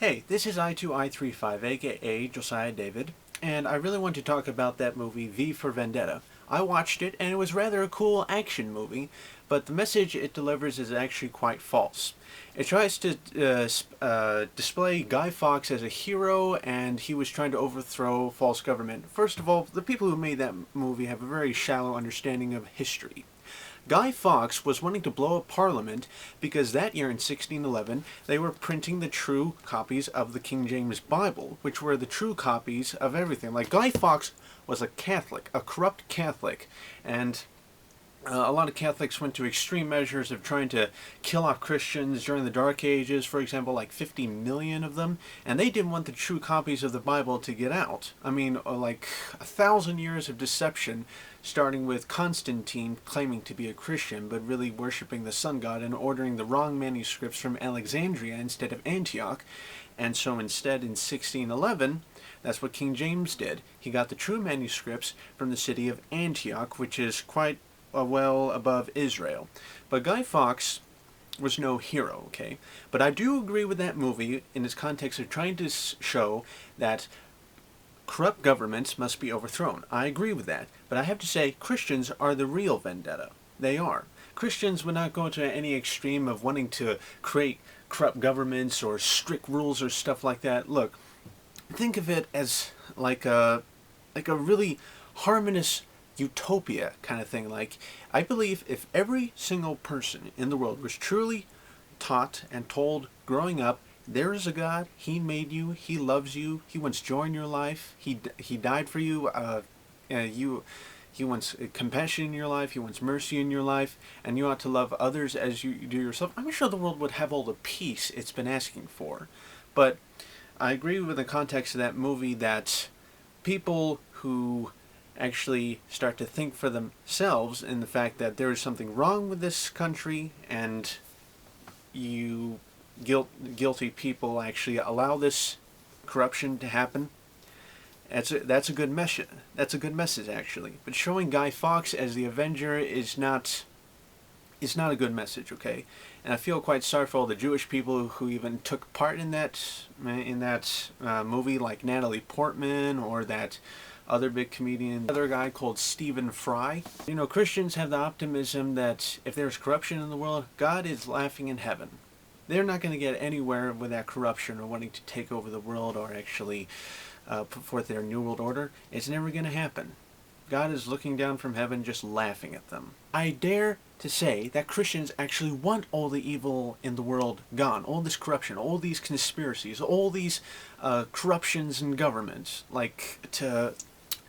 Hey, this is I2I35, aka Josiah David, and I really want to talk about that movie V for Vendetta. I watched it, and it was rather a cool action movie, but the message it delivers is actually quite false. It tries to display Guy Fawkes as a hero, and he was trying to overthrow false government. First of all, the people who made that movie have a very shallow understanding of history. Guy Fawkes was wanting to blow up Parliament because that year in 1611 they were printing the true copies of the King James Bible, which were the true copies of everything. Like, Guy Fawkes was a Catholic, a corrupt Catholic, and a lot of Catholics went to extreme measures of trying to kill off Christians during the Dark Ages, for example, like 50 million of them, and they didn't want the true copies of the Bible to get out. I mean, like 1,000 years of deception, starting with Constantine claiming to be a Christian, but really worshipping the sun god and ordering the wrong manuscripts from Alexandria instead of Antioch. And so instead, in 1611, that's what King James did. He got the true manuscripts from the city of Antioch, which is quite well above Israel. But Guy Fawkes was no hero, okay? But I do agree with that movie in its context of trying to show that corrupt governments must be overthrown. I agree with that. But I have to say, Christians are the real vendetta. They are. Christians would not go to any extreme of wanting to create corrupt governments or strict rules or stuff like that. Look, think of it as like a really harmonious utopia kind of thing. Like, I believe if every single person in the world was truly taught and told growing up, there is a God, He made you, He loves you, He wants joy in your life, He died for you, He wants compassion in your life, He wants mercy in your life, and you ought to love others as you do yourself, I'm sure the world would have all the peace it's been asking for. But I agree with the context of that movie that people who actually start to think for themselves in the fact that there is something wrong with this country, and you guilty people actually allow this corruption to happen. That's a good message. That's a good message, actually. But showing Guy Fawkes as the Avenger is not a good message, okay? And I feel quite sorry for all the Jewish people who even took part in that movie, like Natalie Portman or that other big comedian, other guy called Stephen Fry. You know, Christians have the optimism that if there's corruption in the world, God is laughing in heaven. They're not going to get anywhere with that corruption or wanting to take over the world or actually put forth their new world order. It's never going to happen. God is looking down from heaven just laughing at them. I dare to say that Christians actually want all the evil in the world gone, all this corruption, all these conspiracies, all these corruptions in governments, like to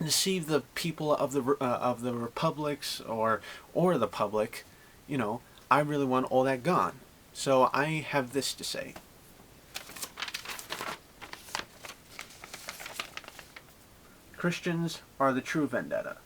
deceive the people of the republics or the public. You know, I really want all that gone. So I have this to say. Christians are the true vendetta.